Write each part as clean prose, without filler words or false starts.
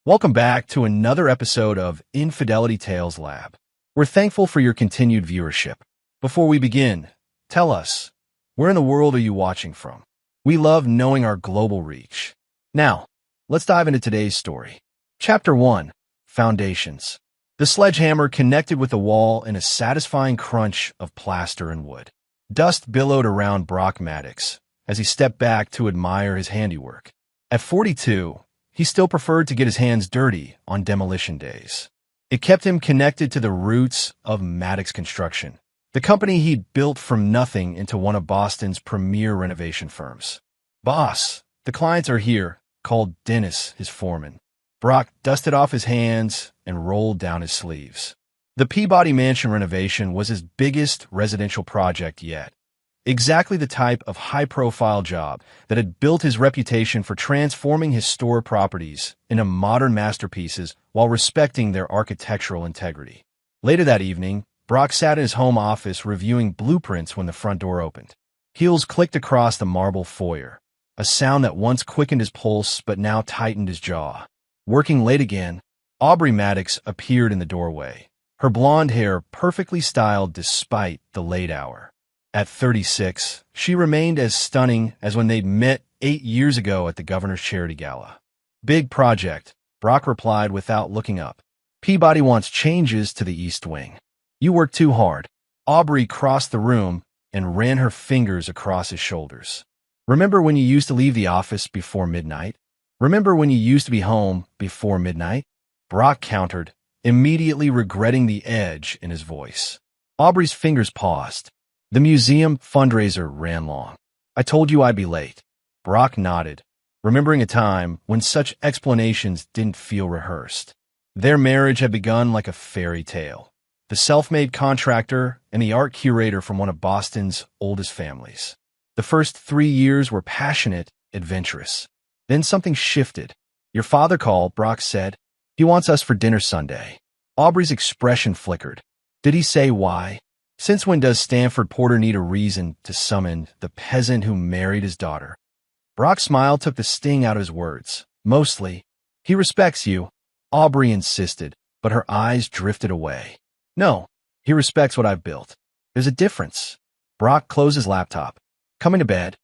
Welcome back to another episode of Infidelity Tales Lab. We're thankful for your continued viewership. Before we begin, tell us, where in the world are you watching from? We love knowing our global reach. Now, let's dive into today's story. Chapter 1, Foundations. The sledgehammer connected with the wall in a satisfying crunch of plaster and wood. Dust billowed around Brock Maddox as he stepped back to admire his handiwork. At 42, he still preferred to get his hands dirty on demolition days. It kept him connected to the roots of Maddox Construction, the company he'd built from nothing into one of Boston's premier renovation firms. "Boss, the clients are here," called Dennis, his foreman. Brock dusted off his hands and rolled down his sleeves. The Peabody Mansion renovation was his biggest residential project yet. Exactly the type of high-profile job that had built his reputation for transforming historic properties into modern masterpieces while respecting their architectural integrity. Later that evening, Brock sat in his home office reviewing blueprints when the front door opened. Heels clicked across the marble foyer, a sound that once quickened his pulse but now tightened his jaw. Working late again, Aubrey Maddox appeared in the doorway, her blonde hair perfectly styled despite the late hour. At 36, she remained as stunning as when they'd met 8 years ago at the Governor's Charity Gala. "Big project," Brock replied without looking up. "Peabody wants changes to the East Wing." "You work too hard." Aubrey crossed the room and ran her fingers across his shoulders. "Remember when you used to leave the office before midnight? Remember when you used to be home before midnight?" Brock countered, immediately regretting the edge in his voice. Aubrey's fingers paused. "The museum fundraiser ran long. I told you I'd be late." Brock nodded, remembering a time when such explanations didn't feel rehearsed. Their marriage had begun like a fairy tale. The self-made contractor and the art curator from one of Boston's oldest families. The first 3 years were passionate, adventurous. Then something shifted. "Your father called," Brock said. "He wants us for dinner Sunday." Aubrey's expression flickered. "Did he say why? Since when does Stanford Porter need a reason to summon the peasant who married his daughter?" Brock's smile took the sting out of his words. "Mostly. He respects you," Aubrey insisted, but her eyes drifted away. "No, he respects what I've built. There's a difference." Brock closed his laptop. "Coming to bed?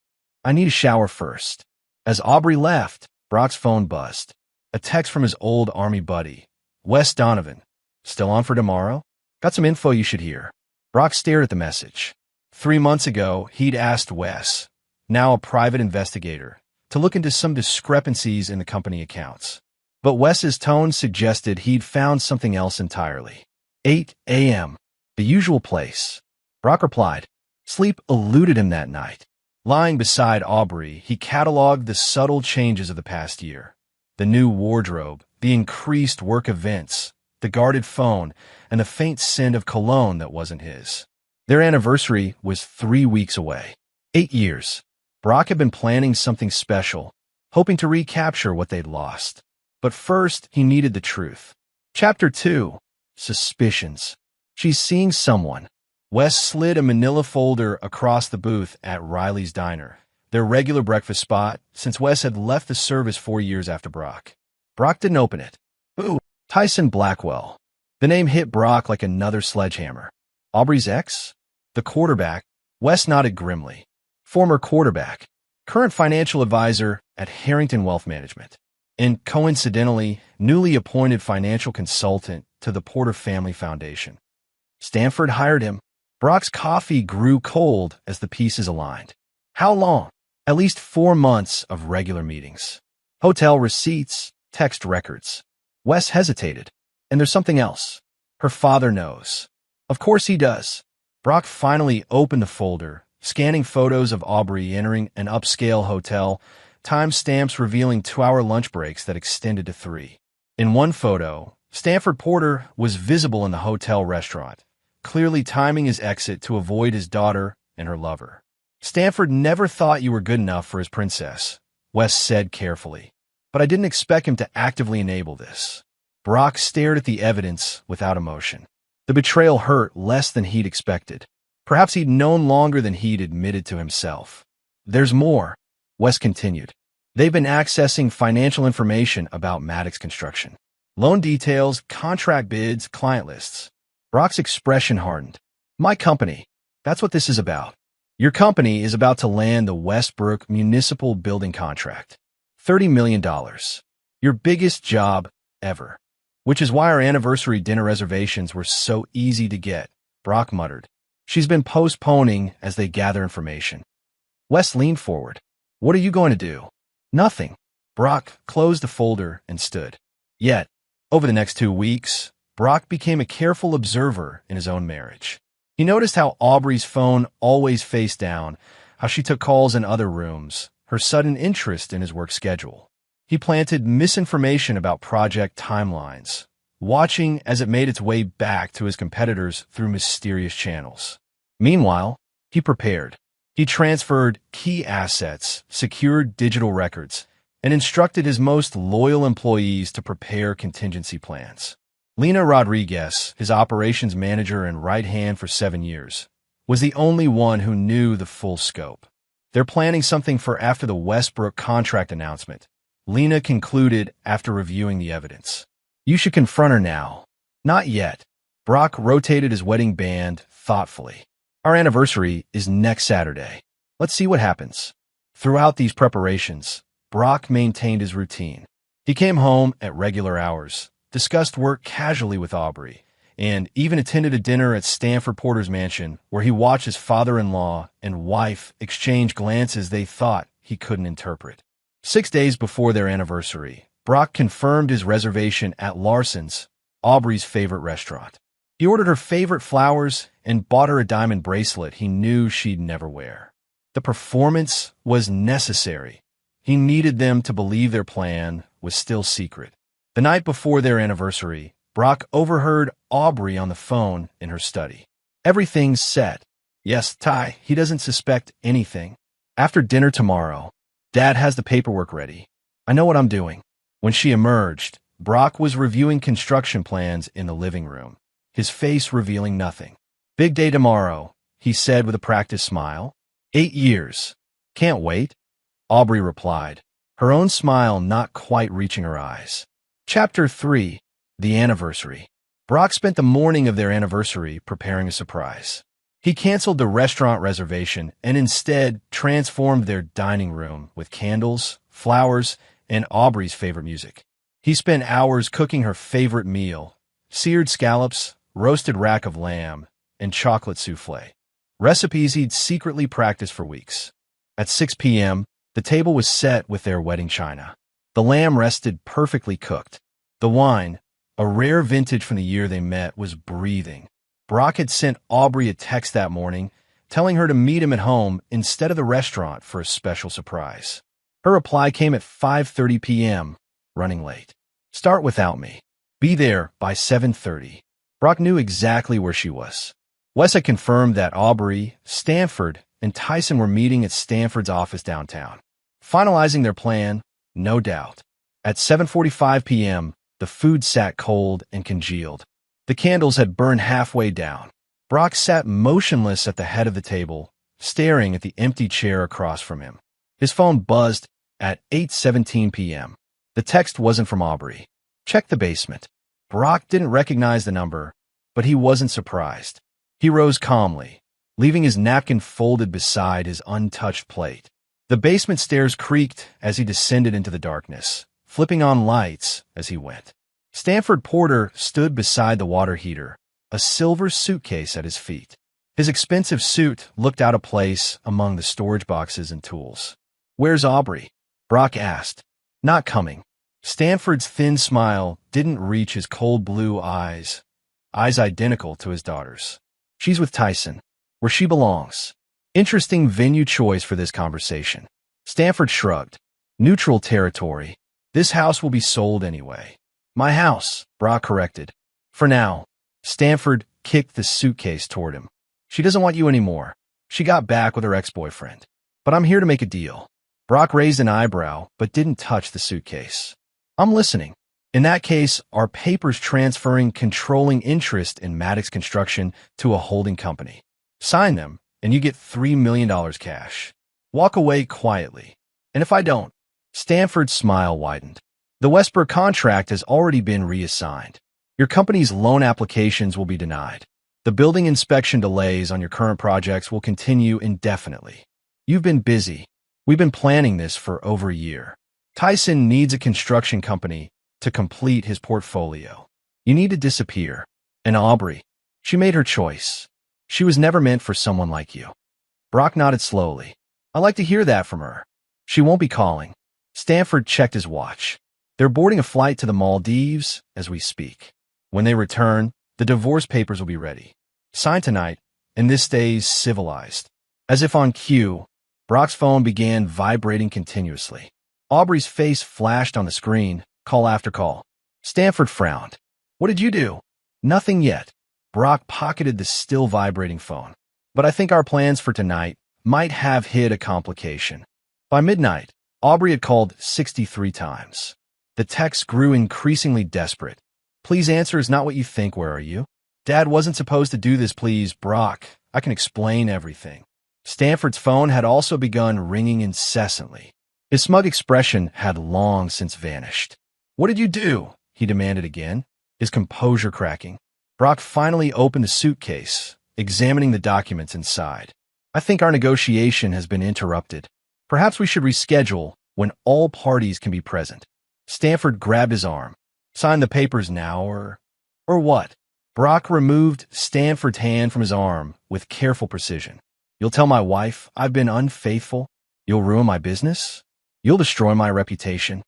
I need a shower first." As Aubrey left, Brock's phone buzzed. A text from his old Army buddy, Wes Donovan. "Still on for tomorrow? Got some info you should hear." Brock stared at the message. 3 months ago, he'd asked Wes, now a private investigator, to look into some discrepancies in the company accounts. But Wes's tone suggested he'd found something else entirely. 8 a.m., the usual place. Brock replied. Sleep eluded him that night. Lying beside Aubrey, he cataloged the subtle changes of the past year. The new wardrobe, the increased work events, the guarded phone, and the faint scent of cologne that wasn't his. Their anniversary was 3 weeks away. 8 years. Brock had been planning something special, hoping to recapture what they'd lost. But first, he needed the truth. Chapter 2. Suspicions. She's seeing someone. Wes slid a manila folder across the booth at Riley's Diner, their regular breakfast spot, since Wes had left the service 4 years after Brock. Brock didn't open it. Ooh, Tyson Blackwell. The name hit Brock like another sledgehammer. Aubrey's ex? The quarterback? Wes nodded grimly. Former quarterback. Current financial advisor at Harrington Wealth Management. And coincidentally, newly appointed financial consultant to the Porter Family Foundation. Stanford hired him. Brock's coffee grew cold as the pieces aligned. How long? At least 4 months of regular meetings. Hotel receipts, text records. Wes hesitated. And there's something else. Her father knows. Of course he does. Brock finally opened the folder, scanning photos of Aubrey entering an upscale hotel, timestamps revealing 2-hour lunch breaks that extended to 3. In one photo, Stanford Porter was visible in the hotel restaurant, clearly timing his exit to avoid his daughter and her lover. "Stanford never thought you were good enough for his princess," Wes said carefully. "But I didn't expect him to actively enable this." Brock stared at the evidence without emotion. The betrayal hurt less than he'd expected. Perhaps he'd known longer than he'd admitted to himself. "There's more," Wes continued. They've been accessing financial information about Maddox Construction. Loan details, contract bids, client lists. Brock's expression hardened. My company. That's what this is about. Your company is about to land the Westbrook Municipal Building contract. $30 million. Your biggest job ever. Which is why our anniversary dinner reservations were so easy to get, Brock muttered. She's been postponing as they gather information. Wes leaned forward. What are you going to do? Nothing. Brock closed the folder and stood. Yet, over the next 2 weeks, Brock became a careful observer in his own marriage. He noticed how Aubrey's phone always faced down, how she took calls in other rooms, her sudden interest in his work schedule. He planted misinformation about project timelines, watching as it made its way back to his competitors through mysterious channels. Meanwhile, he prepared. He transferred key assets, secured digital records, and instructed his most loyal employees to prepare contingency plans. Lena Rodriguez, his operations manager and right hand for 7 years, was the only one who knew the full scope. They're planning something for after the Westbrook contract announcement, Lena concluded after reviewing the evidence. You should confront her now. Not yet. Brock rotated his wedding band thoughtfully. Our anniversary is next Saturday. Let's see what happens. Throughout these preparations, Brock maintained his routine. He came home at regular hours, discussed work casually with Aubrey, and even attended a dinner at Stanford Porter's mansion where he watched his father-in-law and wife exchange glances they thought he couldn't interpret. 6 days before their anniversary, Brock confirmed his reservation at Larson's, Aubrey's favorite restaurant. He ordered her favorite flowers and bought her a diamond bracelet he knew she'd never wear. The performance was necessary. He needed them to believe their plan was still secret. The night before their anniversary, Brock overheard Aubrey on the phone in her study. Everything's set. Yes, Ty, he doesn't suspect anything. After dinner tomorrow, Dad has the paperwork ready. I know what I'm doing. When she emerged, Brock was reviewing construction plans in the living room, his face revealing nothing. Big day tomorrow, he said with a practiced smile. 8 years. Can't wait, Aubrey replied, her own smile not quite reaching her eyes. Chapter 3. The Anniversary. Brock spent the morning of their anniversary preparing a surprise. He canceled the restaurant reservation and instead transformed their dining room with candles, flowers, and Aubrey's favorite music. He spent hours cooking her favorite meal, seared scallops, roasted rack of lamb, and chocolate souffle, recipes he'd secretly practiced for weeks. At 6 p.m., the table was set with their wedding china. The lamb rested perfectly cooked. The wine, a rare vintage from the year they met, was breathing. Brock had sent Aubrey a text that morning, telling her to meet him at home instead of the restaurant for a special surprise. Her reply came at 5:30 p.m., running late. Start without me. Be there by 7:30. Brock knew exactly where she was. Wes had confirmed that Aubrey, Stanford, and Tyson were meeting at Stanford's office downtown, finalizing their plan, no doubt. At 7:45 p.m., the food sat cold and congealed. The candles had burned halfway down. Brock sat motionless at the head of the table, staring at the empty chair across from him. His phone buzzed at 8:17 p.m. The text wasn't from Aubrey. Check the basement. Brock didn't recognize the number, but he wasn't surprised. He rose calmly, leaving his napkin folded beside his untouched plate. The basement stairs creaked as he descended into the darkness, flipping on lights as he went. Stanford Porter stood beside the water heater, a silver suitcase at his feet. His expensive suit looked out of place among the storage boxes and tools. Where's Aubrey? Brock asked. Not coming. Stanford's thin smile didn't reach his cold blue eyes identical to his daughter's. She's with Tyson, where she belongs. Interesting venue choice for this conversation. Stanford shrugged. Neutral territory. This house will be sold anyway. My house, Brock corrected. For now. Stanford kicked the suitcase toward him. She doesn't want you anymore. She got back with her ex-boyfriend. But I'm here to make a deal. Brock raised an eyebrow, but didn't touch the suitcase. I'm listening. In that case, are papers transferring controlling interest in Maddox Construction to a holding company. Sign them, and you get $3 million cash. Walk away quietly. And if I don't, Stanford's smile widened. The Westbrook contract has already been reassigned. Your company's loan applications will be denied. The building inspection delays on your current projects will continue indefinitely. You've been busy. We've been planning this for over a year. Tyson needs a construction company to complete his portfolio. You need to disappear. And Aubrey, she made her choice. She was never meant for someone like you. Brock nodded slowly. I like to hear that from her. She won't be calling. Stanford checked his watch. They're boarding a flight to the Maldives as we speak. When they return, the divorce papers will be ready. Signed tonight, and this stays civilized. As if on cue, Brock's phone began vibrating continuously. Aubrey's face flashed on the screen, call after call. Stanford frowned. What did you do? Nothing yet. Brock pocketed the still vibrating phone. But I think our plans for tonight might have hit a complication. By midnight, Aubrey had called 63 times. The text grew increasingly desperate. Please answer is not what you think, where are you? Dad wasn't supposed to do this, please, Brock. I can explain everything. Stanford's phone had also begun ringing incessantly. His smug expression had long since vanished. What did you do? He demanded again, his composure cracking. Brock finally opened the suitcase, examining the documents inside. I think our negotiation has been interrupted. Perhaps we should reschedule when all parties can be present. Stanford grabbed his arm. Sign the papers now, or what? Brock removed Stanford's hand from his arm with careful precision. You'll tell my wife I've been unfaithful? You'll ruin my business? You'll destroy my reputation?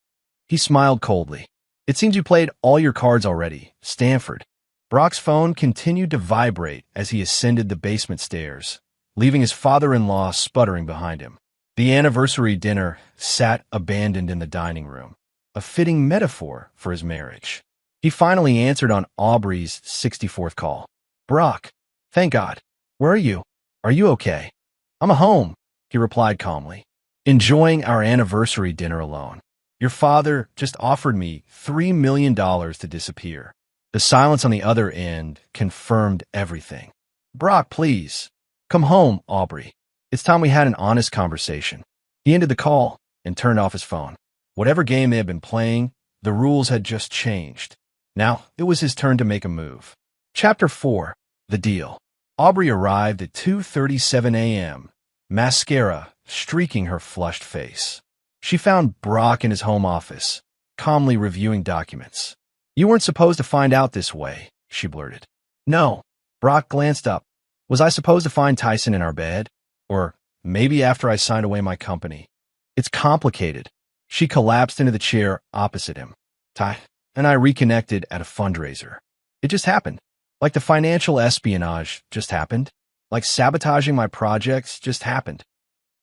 He smiled coldly. It seems you played all your cards already, Stanford. Brock's phone continued to vibrate as he ascended the basement stairs, leaving his father-in-law sputtering behind him. The anniversary dinner sat abandoned in the dining room, a fitting metaphor for his marriage. He finally answered on Aubrey's 64th call. Brock, thank God. Where are you? Are you okay? I'm home, he replied calmly, enjoying our anniversary dinner alone. Your father just offered me $3 million to disappear. The silence on the other end confirmed everything. Brock, please. Come home, Aubrey. It's time we had an honest conversation. He ended the call and turned off his phone. Whatever game they had been playing, the rules had just changed. Now, it was his turn to make a move. Chapter 4. The Deal. Aubrey arrived at 2:37 a.m., mascara streaking her flushed face. She found Brock in his home office, calmly reviewing documents. You weren't supposed to find out this way, she blurted. No. Brock glanced up. Was I supposed to find Tyson in our bed? Or maybe after I signed away my company? It's complicated. She collapsed into the chair opposite him. Ty and I reconnected at a fundraiser. It just happened. Like the financial espionage just happened. Like sabotaging my projects just happened.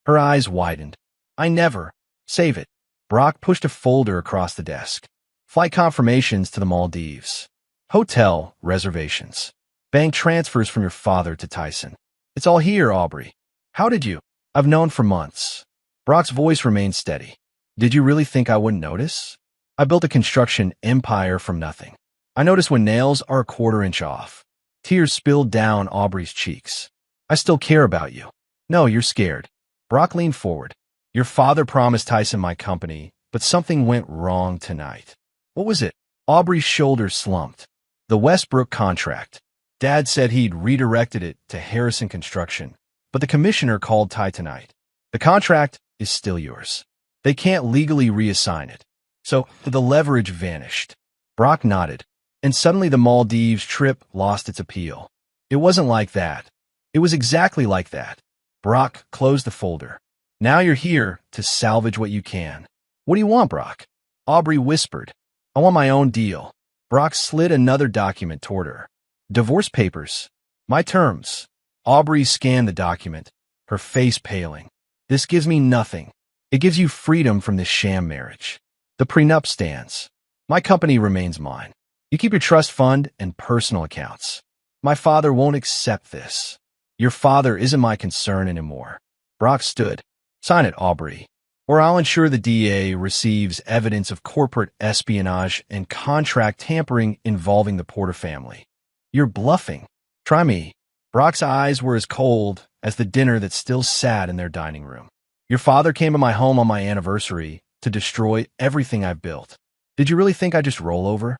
Her eyes widened. I never. Save it. Brock pushed a folder across the desk. Flight confirmations to the Maldives. Hotel reservations. Bank transfers from your father to Tyson. It's all here, Aubrey. How did you? I've known for months. Brock's voice remained steady. Did you really think I wouldn't notice? I built a construction empire from nothing. I noticed when nails are a quarter-inch off. Tears spilled down Aubrey's cheeks. I still care about you. No, you're scared. Brock leaned forward. Your father promised Tyson my company, but something went wrong tonight. What was it? Aubrey's shoulders slumped. The Westbrook contract. Dad said he'd redirected it to Harrison Construction, but the commissioner called Ty tonight. The contract is still yours. They can't legally reassign it. So the leverage vanished. Brock nodded, and suddenly the Maldives trip lost its appeal. It wasn't like that. It was exactly like that. Brock closed the folder. Now you're here to salvage what you can. What do you want, Brock? Aubrey whispered. I want my own deal. Brock slid another document toward her. Divorce papers. My terms. Aubrey scanned the document, her face paling. This gives me nothing. It gives you freedom from this sham marriage. The prenup stands. My company remains mine. You keep your trust fund and personal accounts. My father won't accept this. Your father isn't my concern anymore. Brock stood. Sign it, Aubrey, or I'll ensure the DA receives evidence of corporate espionage and contract tampering involving the Porter family. You're bluffing. Try me. Brock's eyes were as cold as the dinner that still sat in their dining room. Your father came to my home on my anniversary to destroy everything I've built. Did you really think I'd just roll over?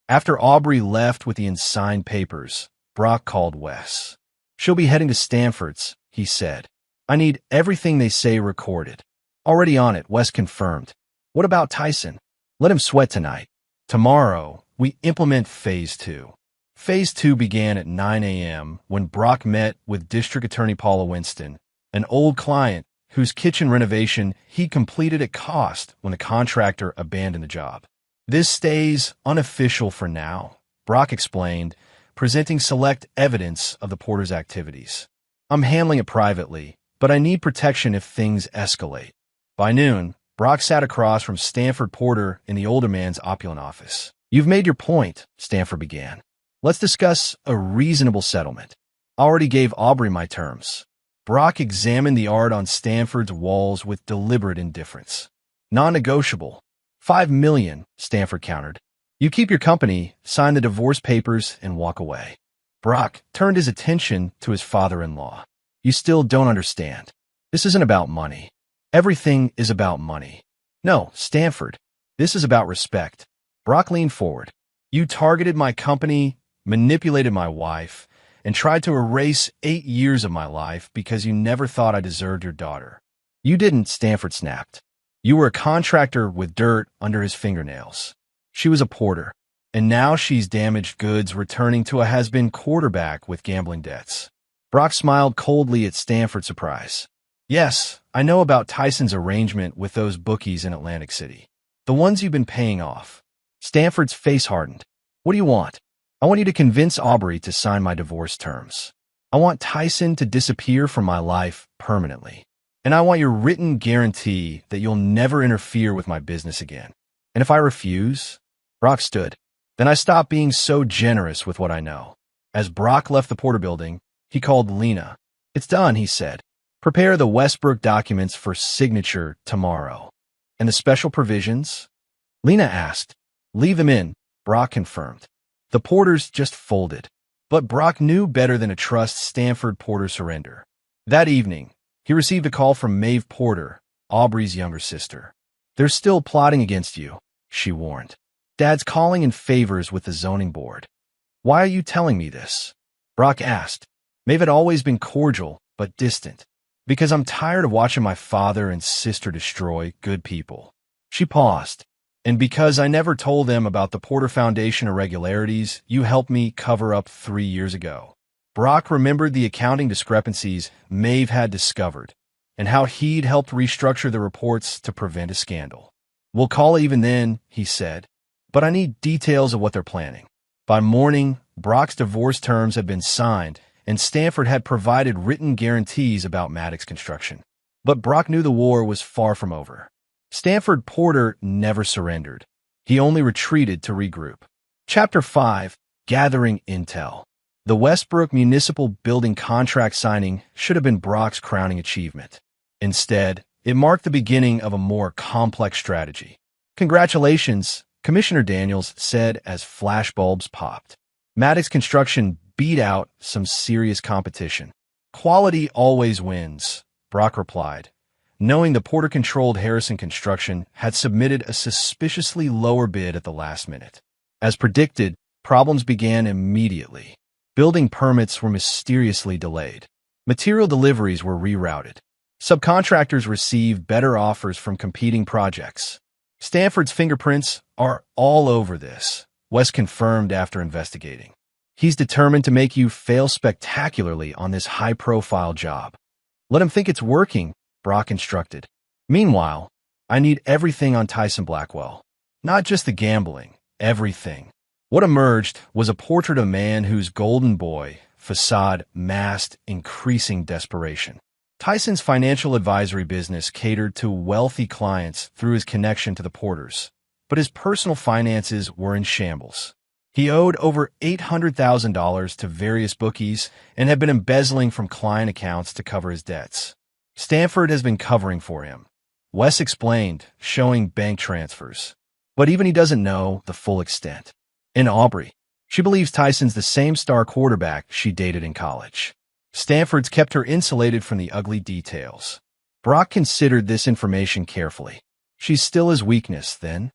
After Aubrey left with the unsigned papers, Brock called Wes. She'll be heading to Stanford's, he said. I need everything they say recorded. Already on it, Wes confirmed. What about Tyson? Let him sweat tonight. Tomorrow, we implement Phase 2. Phase 2 began at 9 a.m. when Brock met with District Attorney Paula Winston, an old client whose kitchen renovation he completed at cost when the contractor abandoned the job. This stays unofficial for now, Brock explained, presenting select evidence of the porter's activities. I'm handling it privately, but I need protection if things escalate. By noon, Brock sat across from Stanford Porter in the older man's opulent office. You've made your point, Stanford began. Let's discuss a reasonable settlement. I already gave Aubrey my terms. Brock examined the art on Stanford's walls with deliberate indifference. Non-negotiable. $5 million, Stanford countered. You keep your company, sign the divorce papers, and walk away. Brock turned his attention to his father-in-law. You still don't understand. This isn't about money. Everything is about money. No, Stanford, this is about respect. Brock leaned forward. You targeted my company, manipulated my wife, and tried to erase 8 years of my life because you never thought I deserved your daughter. You didn't, Stanford snapped. You were a contractor with dirt under his fingernails. She was a porter, and now she's damaged goods returning to a has-been quarterback with gambling debts. Brock smiled coldly at Stanford's surprise. Yes, I know about Tyson's arrangement with those bookies in Atlantic City. The ones you've been paying off. Stanford's face hardened. What do you want? I want you to convince Aubrey to sign my divorce terms. I want Tyson to disappear from my life permanently. And I want your written guarantee that you'll never interfere with my business again. And if I refuse? Brock stood. Then I stopped being so generous with what I know. As Brock left the Porter building, he called Lena. It's done, he said. Prepare the Westbrook documents for signature tomorrow. And the special provisions? Lena asked. Leave them in, Brock confirmed. The Porters just folded. But Brock knew better than to trust Stanford Porter's surrender. That evening, he received a call from Maeve Porter, Aubrey's younger sister. They're still plotting against you, she warned. Dad's calling in favors with the zoning board. Why are you telling me this? Brock asked. Maeve had always been cordial, but distant. Because I'm tired of watching my father and sister destroy good people. She paused. And because I never told them about the Porter Foundation irregularities you helped me cover up 3 years ago. Brock remembered the accounting discrepancies Maeve had discovered, and how he'd helped restructure the reports to prevent a scandal. We'll call even then, he said, but I need details of what they're planning. By morning, Brock's divorce terms had been signed, and Stanford had provided written guarantees about Maddox construction. But Brock knew the war was far from over. Stanford Porter never surrendered. He only retreated to regroup. Chapter 5, Gathering Intel. The Westbrook Municipal Building contract signing should have been Brock's crowning achievement. Instead, it marked the beginning of a more complex strategy. Congratulations, Commissioner Daniels said as flashbulbs popped. Maddox Construction beat out some serious competition. Quality always wins, Brock replied, knowing the Porter-controlled Harrison Construction had submitted a suspiciously lower bid at the last minute. As predicted, problems began immediately. Building permits were mysteriously delayed. Material deliveries were rerouted. Subcontractors received better offers from competing projects. Stanford's fingerprints are all over this, Wes confirmed after investigating. He's determined to make you fail spectacularly on this high-profile job. Let him think it's working, Brock instructed. Meanwhile, I need everything on Tyson Blackwell. Not just the gambling, everything. What emerged was a portrait of a man whose golden boy facade masked increasing desperation. Tyson's financial advisory business catered to wealthy clients through his connection to the Porters, but his personal finances were in shambles. He owed over $800,000 to various bookies and had been embezzling from client accounts to cover his debts. Stanford has been covering for him, Wes explained, showing bank transfers. But even he doesn't know the full extent. In Aubrey, she believes Tyson's the same star quarterback she dated in college. Stanford's kept her insulated from the ugly details. Brock considered this information carefully. She's still his weakness, then.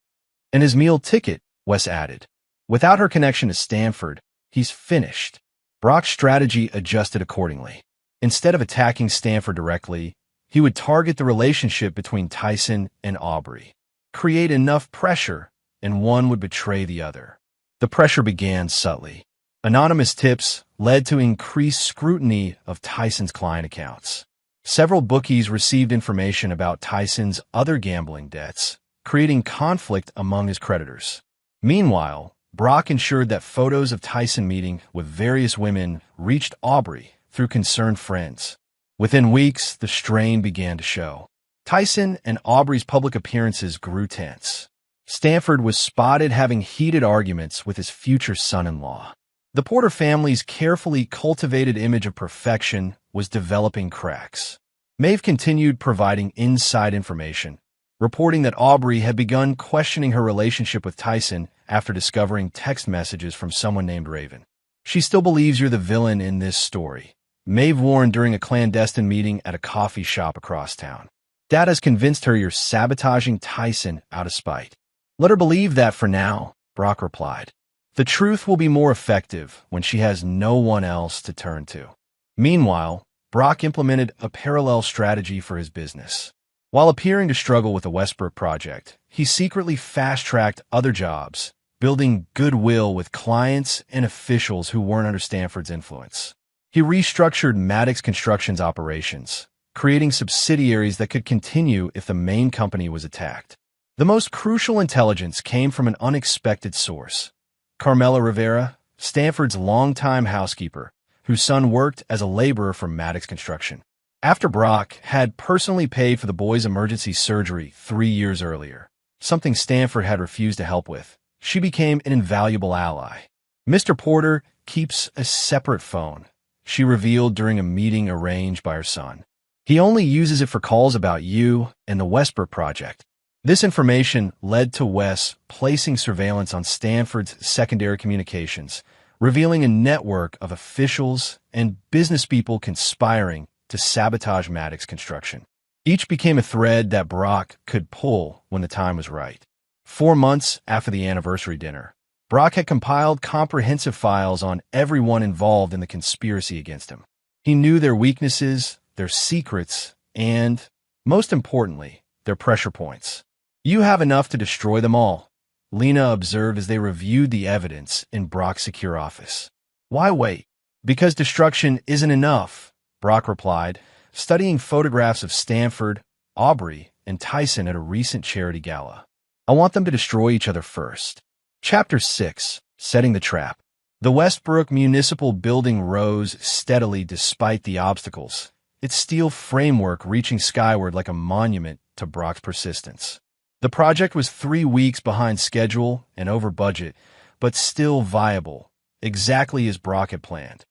And his meal ticket, Wes added. Without her connection to Stanford, he's finished. Brock's strategy adjusted accordingly. Instead of attacking Stanford directly, he would target the relationship between Tyson and Aubrey, create enough pressure, and one would betray the other. The pressure began subtly. Anonymous tips led to increased scrutiny of Tyson's client accounts. Several bookies received information about Tyson's other gambling debts, creating conflict among his creditors. Meanwhile, Brock ensured that photos of Tyson meeting with various women reached Aubrey through concerned friends. Within weeks, the strain began to show. Tyson and Aubrey's public appearances grew tense. Stanford was spotted having heated arguments with his future son-in-law. The Porter family's carefully cultivated image of perfection was developing cracks. Maeve continued providing inside information, reporting that Aubrey had begun questioning her relationship with Tyson after discovering text messages from someone named Raven. She still believes you're the villain in this story, Maeve warned during a clandestine meeting at a coffee shop across town. Dad has convinced her you're sabotaging Tyson out of spite. Let her believe that for now, Brock replied. The truth will be more effective when she has no one else to turn to. Meanwhile, Brock implemented a parallel strategy for his business. While appearing to struggle with the Westbrook project, he secretly fast-tracked other jobs, building goodwill with clients and officials who weren't under Stanford's influence. He restructured Maddox Construction's operations, creating subsidiaries that could continue if the main company was attacked. The most crucial intelligence came from an unexpected source. Carmela Rivera, Stanford's longtime housekeeper, whose son worked as a laborer for Maddox Construction. After Brock had personally paid for the boy's emergency surgery 3 years earlier, something Stanford had refused to help with, she became an invaluable ally. Mr. Porter keeps a separate phone, she revealed during a meeting arranged by her son. He only uses it for calls about you and the Westbrook project. This information led to Wes placing surveillance on Stanford's secondary communications, revealing a network of officials and businesspeople conspiring to sabotage Maddox Construction. Each became a thread that Brock could pull when the time was right. 4 months after the anniversary dinner, Brock had compiled comprehensive files on everyone involved in the conspiracy against him. He knew their weaknesses, their secrets, and, most importantly, their pressure points. You have enough to destroy them all, Lena observed as they reviewed the evidence in Brock's secure office. Why wait? Because destruction isn't enough, Brock replied, studying photographs of Stanford, Aubrey, and Tyson at a recent charity gala. I want them to destroy each other first. Chapter 6. Setting the Trap. The Westbrook Municipal Building rose steadily despite the obstacles, its steel framework reaching skyward like a monument to Brock's persistence. The project was 3 weeks behind schedule and over budget, but still viable, exactly as Brock had planned.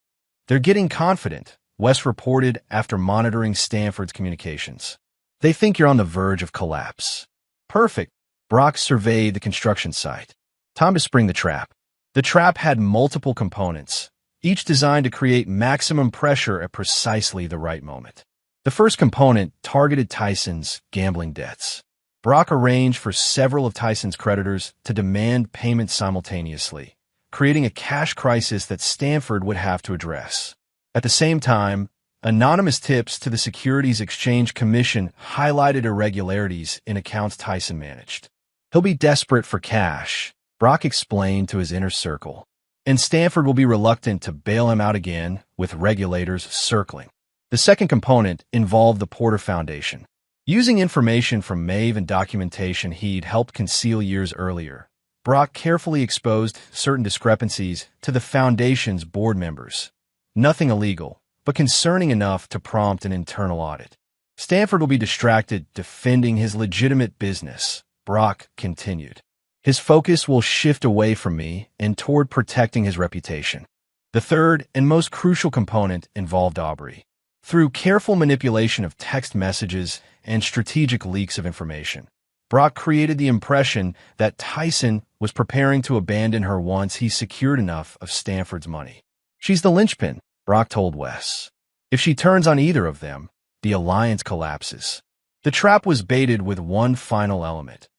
They're getting confident, Wes reported after monitoring Stanford's communications. They think you're on the verge of collapse. Perfect. Brock surveyed the construction site. Time to spring the trap. The trap had multiple components, each designed to create maximum pressure at precisely the right moment. The first component targeted Tyson's gambling debts. Brock arranged for several of Tyson's creditors to demand payment simultaneously, creating a cash crisis that Stanford would have to address. At the same time, anonymous tips to the Securities Exchange Commission highlighted irregularities in accounts Tyson managed. He'll be desperate for cash, Brock explained to his inner circle, and Stanford will be reluctant to bail him out again with regulators circling. The second component involved the Porter Foundation. Using information from Maeve and documentation he'd helped conceal years earlier, Brock carefully exposed certain discrepancies to the Foundation's board members. Nothing illegal, but concerning enough to prompt an internal audit. Stanford will be distracted defending his legitimate business, Brock continued. His focus will shift away from me and toward protecting his reputation. The third and most crucial component involved Aubrey. Through careful manipulation of text messages and strategic leaks of information, Brock created the impression that Tyson was preparing to abandon her once he secured enough of Stanford's money. She's the linchpin, Brock told Wes. If she turns on either of them, the alliance collapses. The trap was baited with one final element.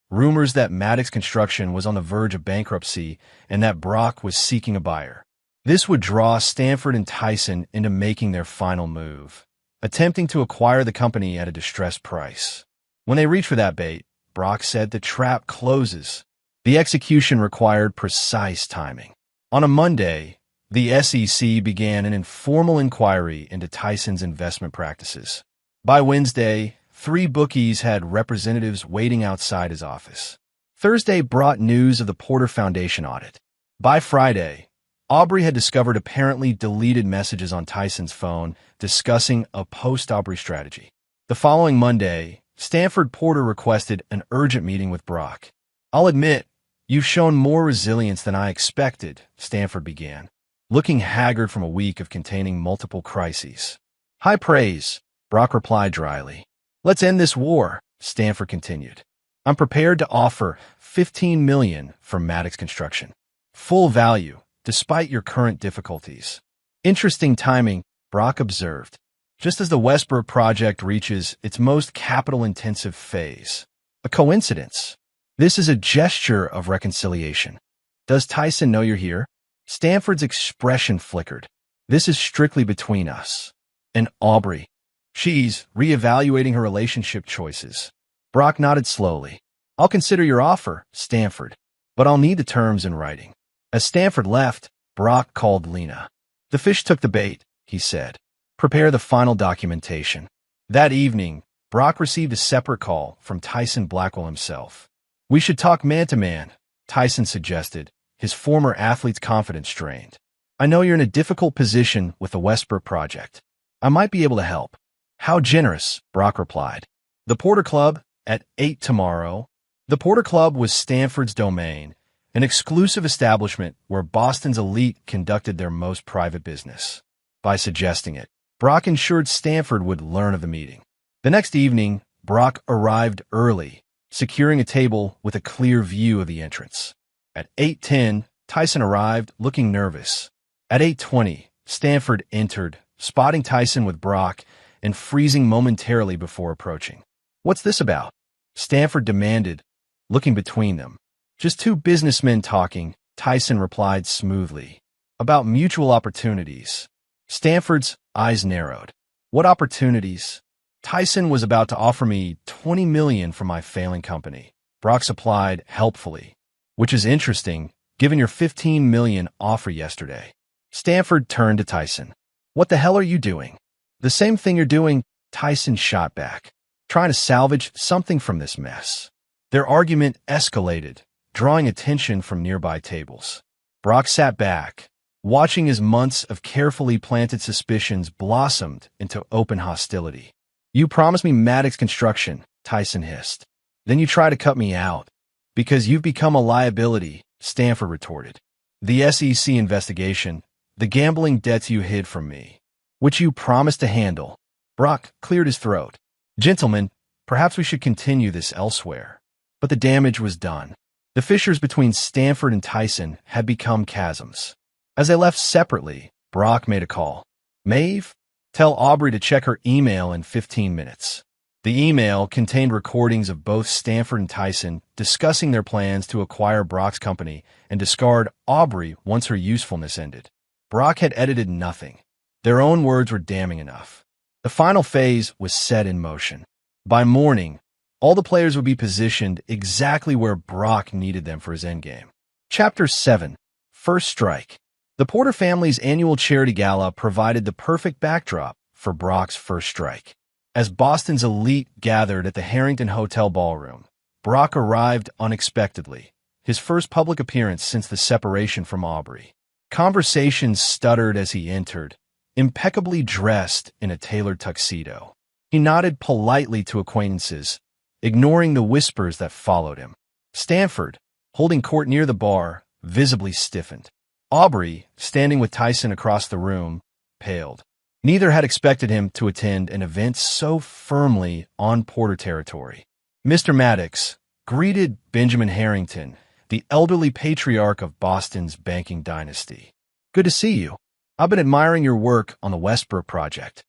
Rumors that Maddox Construction was on the verge of bankruptcy and that Brock was seeking a buyer. This would draw Stanford and Tyson into making their final move, attempting to acquire the company at a distressed price. When they reached for that bait, Brock said the trap closes. The execution required precise timing. On a Monday, the SEC began an informal inquiry into Tyson's investment practices. By Wednesday, 3 bookies had representatives waiting outside his office. Thursday brought news of the Porter Foundation audit. By Friday, Aubrey had discovered apparently deleted messages on Tyson's phone discussing a post-Aubrey strategy. The following Monday, Stanford Porter requested an urgent meeting with Brock. "I'll admit, you've shown more resilience than I expected," Stanford began, looking haggard from a week of containing multiple crises. "High praise," Brock replied dryly. "Let's end this war," Stanford continued. "I'm prepared to offer $15 million for Maddox Construction. Full value, despite your current difficulties." "Interesting timing," Brock observed, just as the Westbrook project reaches its most capital-intensive phase. "A coincidence? This is a gesture of reconciliation. Does Tyson know you're here?" Stanford's expression flickered. "This is strictly between us. And Aubrey. She's reevaluating her relationship choices." Brock nodded slowly. "I'll consider your offer, Stanford, but I'll need the terms in writing." As Stanford left, Brock called Lena. "The fish took the bait," he said. "Prepare the final documentation." That evening, Brock received a separate call from Tyson Blackwell himself. "We should talk man-to-man," Tyson suggested, his former athlete's confidence strained. "I know you're in a difficult position with the Westbrook project. I might be able to help." "How generous," Brock replied. "The Porter Club, at 8 tomorrow." The Porter Club was Stanford's domain, an exclusive establishment where Boston's elite conducted their most private business. By suggesting it, Brock ensured Stanford would learn of the meeting. The next evening, Brock arrived early, securing a table with a clear view of the entrance. At 8:10, Tyson arrived, looking nervous. At 8:20, Stanford entered, spotting Tyson with Brock and freezing momentarily before approaching. "What's this about?" Stanford demanded, looking between them. "Just 2 businessmen talking," Tyson replied smoothly. "About mutual opportunities." Stanford's eyes narrowed. "What opportunities?" "Tyson was about to offer me $20 million for my failing company," Brock supplied helpfully. "Which is interesting, given your $15 million offer yesterday." Stanford turned to Tyson. "What the hell are you doing?" "The same thing you're doing," Tyson shot back. "Trying to salvage something from this mess." Their argument escalated, drawing attention from nearby tables. Brock sat back, watching as months of carefully planted suspicions blossomed into open hostility. "You promised me Maddox Construction," Tyson hissed. "Then you try to cut me out. Because you've become a liability," Stanford retorted. "The SEC investigation, the gambling debts you hid from me, which you promised to handle." Brock cleared his throat. "Gentlemen, perhaps we should continue this elsewhere." But the damage was done. The fissures between Stanford and Tyson had become chasms. As they left separately, Brock made a call. "Maeve, tell Aubrey to check her email in 15 minutes. The email contained recordings of both Stanford and Tyson discussing their plans to acquire Brock's company and discard Aubrey once her usefulness ended. Brock had edited nothing. Their own words were damning enough. The final phase was set in motion. By morning, all the players would be positioned exactly where Brock needed them for his endgame. Chapter 7. First Strike. The Porter family's annual charity gala provided the perfect backdrop for Brock's first strike. As Boston's elite gathered at the Harrington Hotel ballroom, Brock arrived unexpectedly, his first public appearance since the separation from Aubrey. Conversations stuttered as he entered, impeccably dressed in a tailored tuxedo. He nodded politely to acquaintances, ignoring the whispers that followed him. Stanford, holding court near the bar, visibly stiffened. Aubrey, standing with Tyson across the room, paled. Neither had expected him to attend an event so firmly on Porter territory. Mr. Maddox greeted Benjamin Harrington, the elderly patriarch of Boston's banking dynasty. "Good to see you. I've been admiring your work on the Westbrook project."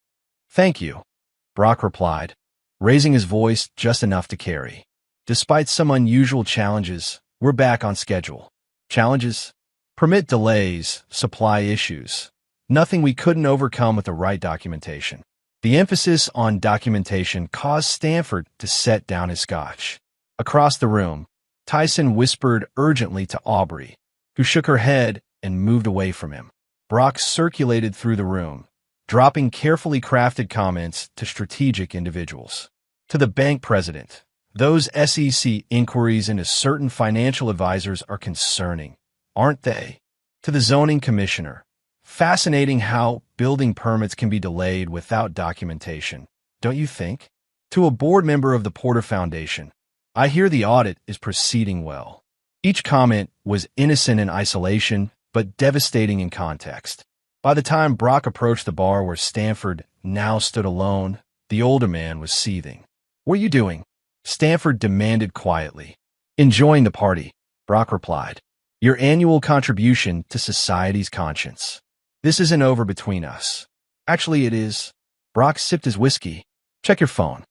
"Thank you," Brock replied, raising his voice just enough to carry. Despite some unusual challenges, we're back on schedule. Challenges? Permit delays, supply issues. Nothing we couldn't overcome with the right documentation. The emphasis on documentation caused Stanford to set down his scotch. Across the room, Tyson whispered urgently to Aubrey, who shook her head and moved away from him. Brock circulated through the room, dropping carefully crafted comments to strategic individuals. To the bank president, those SEC inquiries into certain financial advisors are concerning, aren't they? To the zoning commissioner, fascinating how building permits can be delayed without documentation, don't you think? To a board member of the Porter Foundation, I hear the audit is proceeding well. Each comment was innocent in isolation, but devastating in context. By the time Brock approached the bar where Stanford now stood alone, the older man was seething. "What are you doing?" Stanford demanded quietly. "Enjoying the party," Brock replied. "Your annual contribution to society's conscience. This isn't over between us." "Actually, it is." Brock sipped his whiskey. "Check your phone."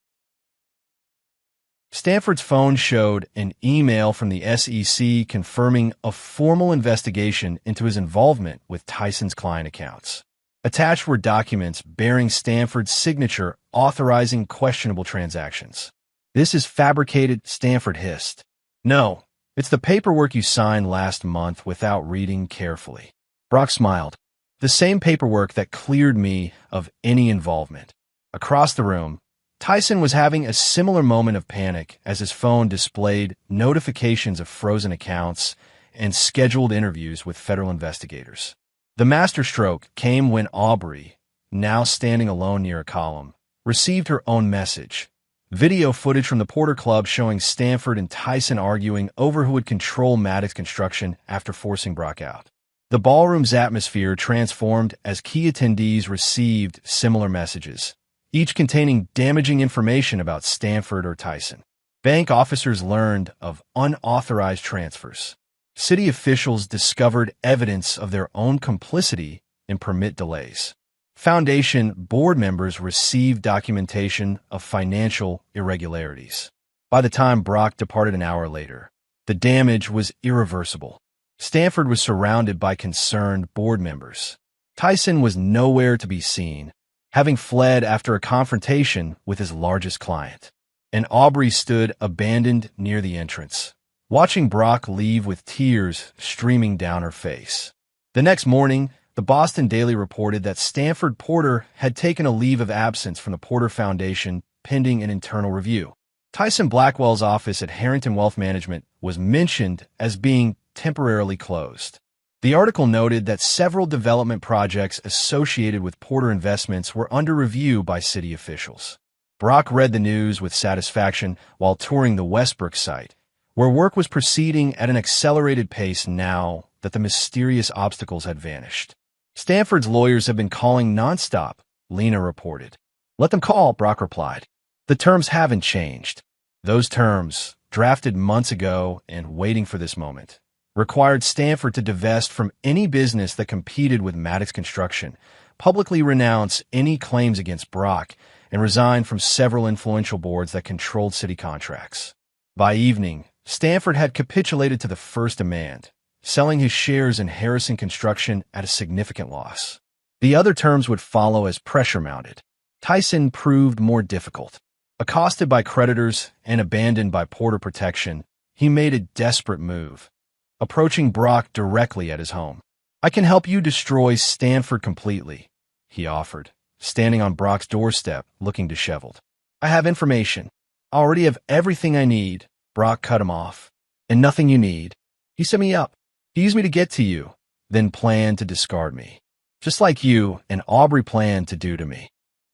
Stanford's phone showed an email from the SEC confirming a formal investigation into his involvement with Tyson's client accounts. Attached were documents bearing Stanford's signature authorizing questionable transactions. "This is fabricated," Stanford hissed. "No, it's the paperwork you signed last month without reading carefully." Brock smiled. "The same paperwork that cleared me of any involvement." Across the room, Tyson was having a similar moment of panic as his phone displayed notifications of frozen accounts and scheduled interviews with federal investigators. The masterstroke came when Aubrey, now standing alone near a column, received her own message. Video footage from the Porter Club showing Stanford and Tyson arguing over who would control Maddox Construction after forcing Brock out. The ballroom's atmosphere transformed as key attendees received similar messages, each containing damaging information about Stanford or Tyson. Bank officers learned of unauthorized transfers. City officials discovered evidence of their own complicity in permit delays. Foundation board members received documentation of financial irregularities. By the time Brock departed an hour later, the damage was irreversible. Stanford was surrounded by concerned board members. Tyson was nowhere to be seen, having fled after a confrontation with his largest client. And Aubrey stood abandoned near the entrance, watching Brock leave with tears streaming down her face. The next morning, the Boston Daily reported that Stanford Porter had taken a leave of absence from the Porter Foundation pending an internal review. Tyson Blackwell's office at Harrington Wealth Management was mentioned as being temporarily closed. The article noted that several development projects associated with Porter Investments were under review by city officials. Brock read the news with satisfaction while touring the Westbrook site, where work was proceeding at an accelerated pace now that the mysterious obstacles had vanished. "Stanford's lawyers have been calling nonstop," Lena reported. "Let them call," Brock replied. "The terms haven't changed." Those terms, drafted months ago and waiting for this moment, required Stanford to divest from any business that competed with Maddox Construction, publicly renounce any claims against Brock, and resign from several influential boards that controlled city contracts. By evening, Stanford had capitulated to the first demand, selling his shares in Harrison Construction at a significant loss. The other terms would follow as pressure mounted. Tyson proved more difficult. Accosted by creditors and abandoned by Porter Protection, he made a desperate move, approaching Brock directly at his home. "I can help you destroy Stanford completely," he offered, standing on Brock's doorstep, looking disheveled. "I have information. I already have everything I need," Brock cut him off. "And nothing you need. He set me up. He used me to get to you, then planned to discard me. Just like you and Aubrey planned to do to me."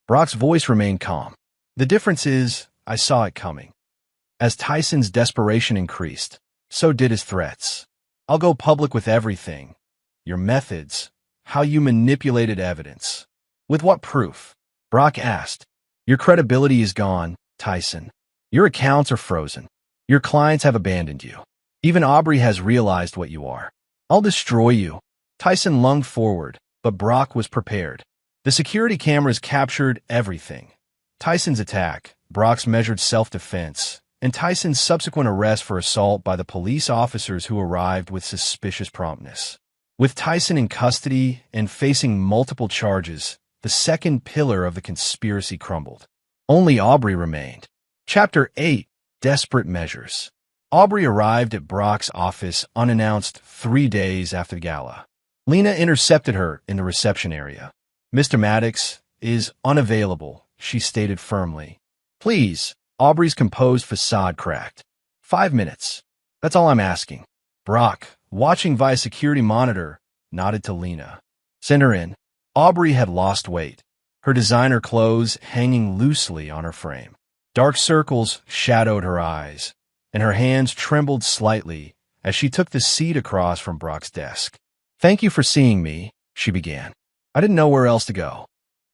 Brock's voice remained calm. "The difference is, I saw it coming." As Tyson's desperation increased, so did his threats. "I'll go public with everything. Your methods, how you manipulated evidence." "With what proof?" Brock asked. "Your credibility is gone, Tyson. Your accounts are frozen. Your clients have abandoned you. Even Aubrey has realized what you are. I'll destroy you." Tyson lunged forward, but Brock was prepared. The security cameras captured everything. Tyson's attack, Brock's measured self-defense, and Tyson's subsequent arrest for assault by the police officers who arrived with suspicious promptness. With Tyson in custody and facing multiple charges, the second pillar of the conspiracy crumbled. Only Aubrey remained. Chapter 8: Desperate Measures. Aubrey arrived at Brock's office unannounced 3 days after the gala. Lena intercepted her in the reception area. "Mr. Maddox is unavailable," she stated firmly. "Please," Aubrey's composed facade cracked. "5 minutes. That's all I'm asking." Brock, watching via security monitor, nodded to Lena. "Send her in." Aubrey had lost weight, her designer clothes hanging loosely on her frame. Dark circles shadowed her eyes, and her hands trembled slightly as she took the seat across from Brock's desk. "Thank you for seeing me," she began. "I didn't know where else to go."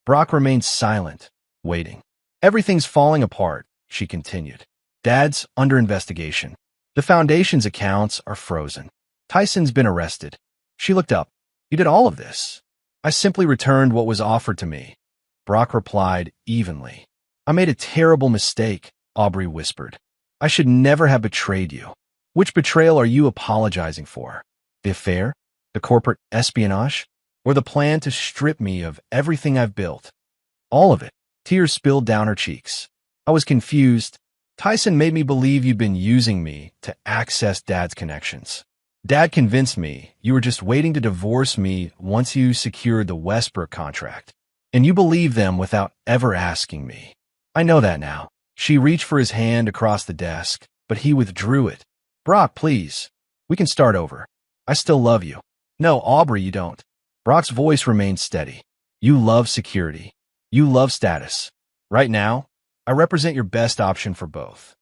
Brock remained silent, waiting. "Everything's falling apart," she continued. "Dad's under investigation. The Foundation's accounts are frozen. Tyson's been arrested." She looked up. "You did all of this?" "I simply returned what was offered to me," Brock replied evenly. "I made a terrible mistake," Aubrey whispered. "I should never have betrayed you." "Which betrayal are you apologizing for? The affair? The corporate espionage? Or the plan to strip me of everything I've built?" "All of it." Tears spilled down her cheeks. "I was confused. Tyson made me believe you'd been using me to access Dad's connections. Dad convinced me you were just waiting to divorce me once you secured the Westbrook contract. And you believed them without ever asking me. I know that now." She reached for his hand across the desk, but he withdrew it. "Brock, please. We can start over. I still love you." "No, Aubrey, you don't." Brock's voice remained steady. "You love security. You love status. Right now, I represent your best option for both."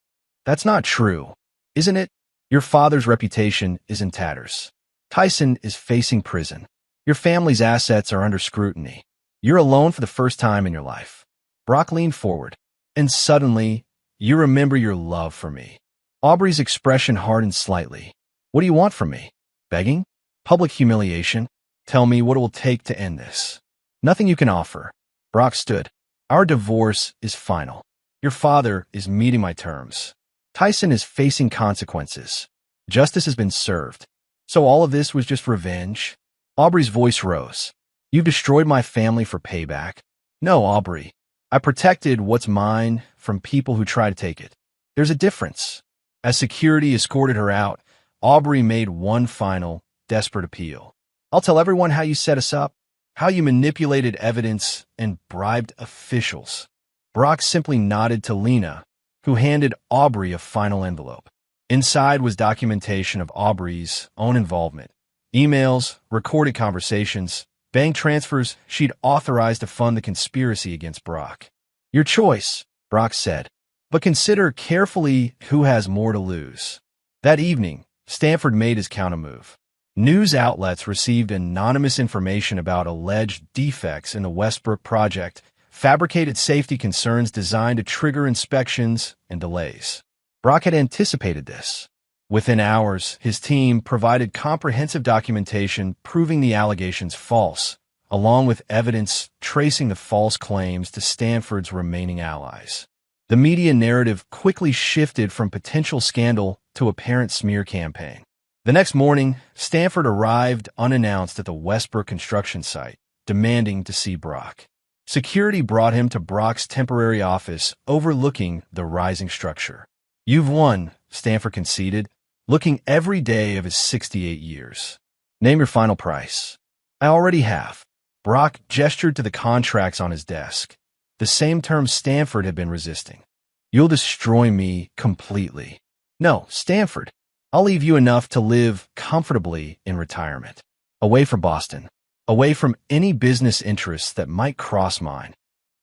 "That's not true, isn't it? Your father's reputation is in tatters. Tyson is facing prison. Your family's assets are under scrutiny. You're alone for the first time in your life." Brock leaned forward. "And suddenly, you remember your love for me." Aubrey's expression hardened slightly. "What do you want from me? Begging? Public humiliation? Tell me what it will take to end this." "Nothing you can offer." Brock stood. "Our divorce is final. Your father is meeting my terms. Tyson is facing consequences. Justice has been served. So all of this was just revenge?" Aubrey's voice rose. "You've destroyed my family for payback." "No, Aubrey. I protected what's mine from people who try to take it. There's a difference." As security escorted her out, Aubrey made one final, desperate appeal. "I'll tell everyone how you set us up, how you manipulated evidence and bribed officials." Brock simply nodded to Lena, who handed Aubrey a final envelope. Inside was documentation of Aubrey's own involvement. Emails, recorded conversations, bank transfers she'd authorized to fund the conspiracy against Brock. "Your choice," Brock said, "but consider carefully who has more to lose." That evening, Stanford made his countermove. News outlets received anonymous information about alleged defects in the Westbrook project, fabricated safety concerns designed to trigger inspections and delays. Brock had anticipated this. Within hours, his team provided comprehensive documentation proving the allegations false, along with evidence tracing the false claims to Stanford's remaining allies. The media narrative quickly shifted from potential scandal to apparent smear campaign. The next morning, Stanford arrived unannounced at the Westbrook construction site, demanding to see Brock. Security brought him to Brock's temporary office overlooking the rising structure. "You've won," Stanford conceded, looking every day of his 68 years. "Name your final price." "I already have." Brock gestured to the contracts on his desk, the same terms Stanford had been resisting. "You'll destroy me completely." "No, Stanford. I'll leave you enough to live comfortably in retirement. Away from Boston. Away from any business interests that might cross mine."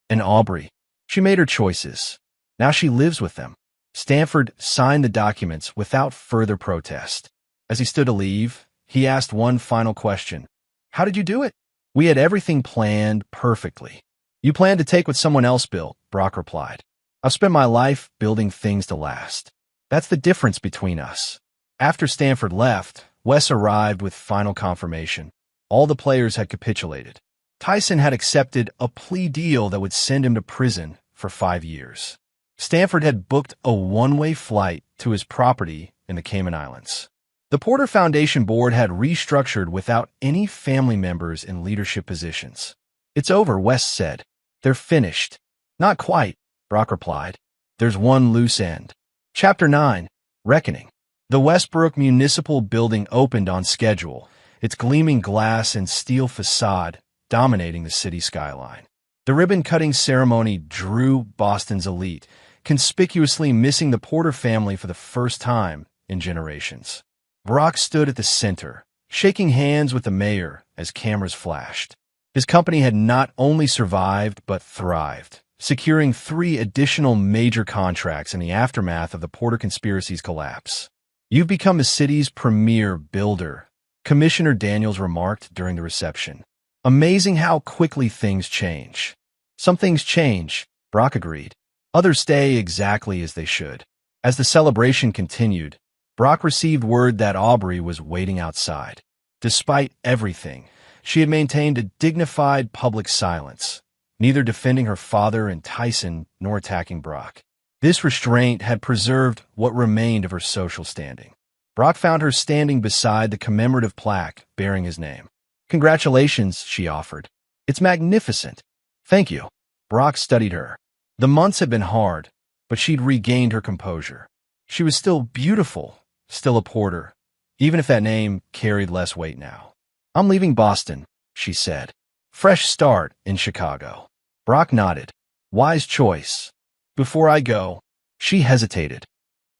And Aubrey, she made her choices. Now she lives with them. Stanford signed the documents without further protest. As he stood to leave, he asked one final question. "How did you do it?" "We had everything planned perfectly." "You planned to take what someone else built," Brock replied. "I've spent my life building things to last. That's the difference between us." After Stanford left, Wes arrived with final confirmation. All the players had capitulated. Tyson had accepted a plea deal that would send him to prison for 5 years. Stanford had booked a one-way flight to his property in the Cayman Islands. The Porter Foundation board had restructured without any family members in leadership positions. "It's over," West said. "They're finished." "Not quite," Brock replied. "There's one loose end." Chapter 9. Reckoning. The Westbrook Municipal Building opened on schedule, its gleaming glass and steel facade dominating the city skyline. The ribbon-cutting ceremony drew Boston's elite, conspicuously missing the Porter family for the first time in generations. Brock stood at the center, shaking hands with the mayor as cameras flashed. His company had not only survived but thrived, securing 3 additional major contracts in the aftermath of the Porter conspiracy's collapse. "You've become the city's premier builder," Commissioner Daniels remarked during the reception. "Amazing how quickly things change." "Some things change," Brock agreed. "Others stay exactly as they should." As the celebration continued, Brock received word that Aubrey was waiting outside. Despite everything, she had maintained a dignified public silence, neither defending her father and Tyson nor attacking Brock. This restraint had preserved what remained of her social standing. Brock found her standing beside the commemorative plaque bearing his name. "Congratulations," she offered. "It's magnificent." "Thank you." Brock studied her. The months had been hard, but she'd regained her composure. She was still beautiful, still a Porter, even if that name carried less weight now. "I'm leaving Boston," she said. "Fresh start in Chicago." Brock nodded. "Wise choice." "Before I go," she hesitated.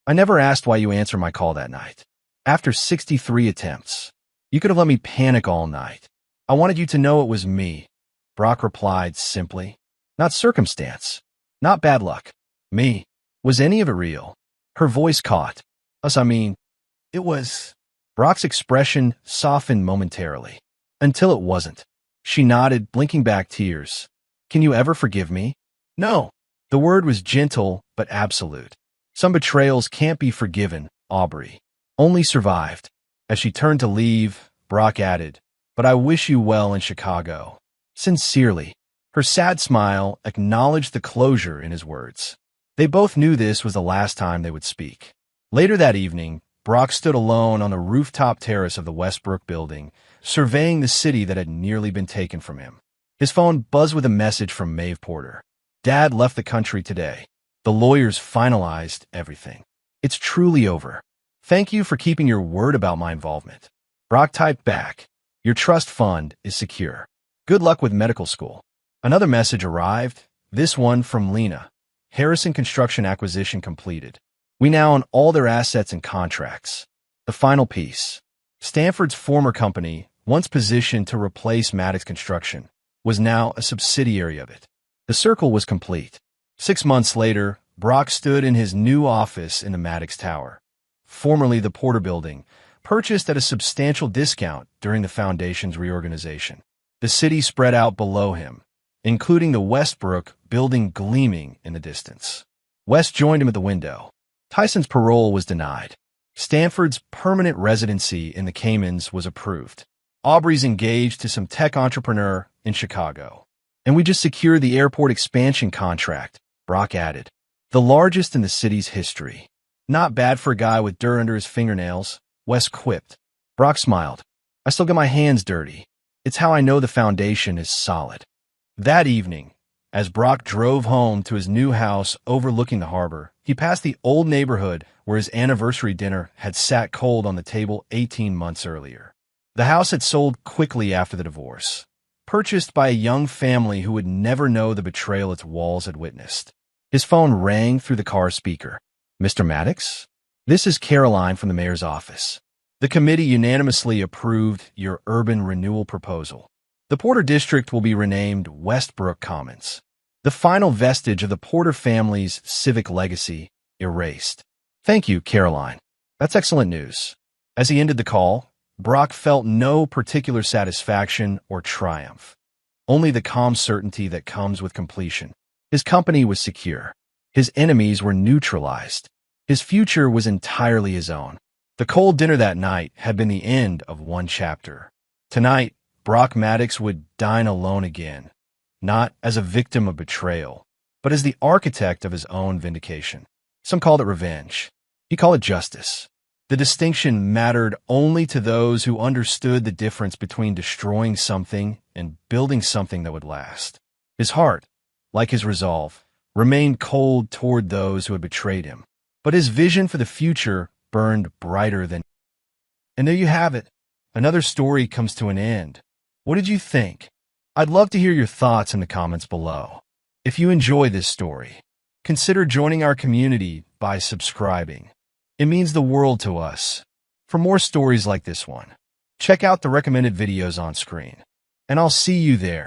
"I never asked why you answered my call that night. After 63 attempts, you could have let me panic all night. I wanted you to know it was me," Brock replied simply. "Not circumstance. Not bad luck. Me. Was any of it real?" Her voice caught. It was." Brock's expression softened momentarily. "Until it wasn't." She nodded, blinking back tears. "Can you ever forgive me?" "No." The word was gentle but absolute. "Some betrayals can't be forgiven, Aubrey. Only survived." As she turned to leave, Brock added, "But I wish you well in Chicago. Sincerely." Her sad smile acknowledged the closure in his words. They both knew this was the last time they would speak. Later that evening, Brock stood alone on the rooftop terrace of the Westbrook building, surveying the city that had nearly been taken from him. His phone buzzed with a message from Maeve Porter. "Dad left the country today. The lawyers finalized everything. It's truly over. Thank you for keeping your word about my involvement." Brock typed back, "Your trust fund is secure. Good luck with medical school." Another message arrived, this one from Lena. "Harrison Construction acquisition completed. We now own all their assets and contracts." The final piece. Stanford's former company, once positioned to replace Maddox Construction, was now a subsidiary of it. The circle was complete. 6 months later, Brock stood in his new office in the Maddox Tower, formerly the Porter Building, purchased at a substantial discount during the Foundation's reorganization. The city spread out below him, including the Westbrook building gleaming in the distance. West joined him at the window. Tyson's parole was denied. Stanford's permanent residency in the Caymans was approved. Aubrey's engaged to some tech entrepreneur in Chicago. "And we just secured the airport expansion contract," Brock added. "The largest in the city's history." "Not bad for a guy with dirt under his fingernails," West quipped. Brock smiled. "I still get my hands dirty. It's how I know the foundation is solid." That evening, as Brock drove home to his new house overlooking the harbor, he passed the old neighborhood where his anniversary dinner had sat cold on the table 18 months earlier. The house had sold quickly after the divorce, purchased by a young family who would never know the betrayal its walls had witnessed. His phone rang through the car speaker. "Mr. Maddox? This is Caroline from the mayor's office. The committee unanimously approved your urban renewal proposal. The Porter District will be renamed Westbrook Commons. The final vestige of the Porter family's civic legacy erased." "Thank you, Caroline. That's excellent news." As he ended the call, Brock felt no particular satisfaction or triumph, only the calm certainty that comes with completion. His company was secure. His enemies were neutralized. His future was entirely his own. The cold dinner that night had been the end of one chapter. Tonight, Brock Maddox would dine alone again, not as a victim of betrayal, but as the architect of his own vindication. Some called it revenge. He called it justice. The distinction mattered only to those who understood the difference between destroying something and building something that would last. His heart, like his resolve, remained cold toward those who had betrayed him, but his vision for the future burned brighter than. And there you have it. Another story comes to an end. What did you think? I'd love to hear your thoughts in the comments below. If you enjoy this story, consider joining our community by subscribing. It means the world to us. For more stories like this one, check out the recommended videos on screen. And I'll see you there.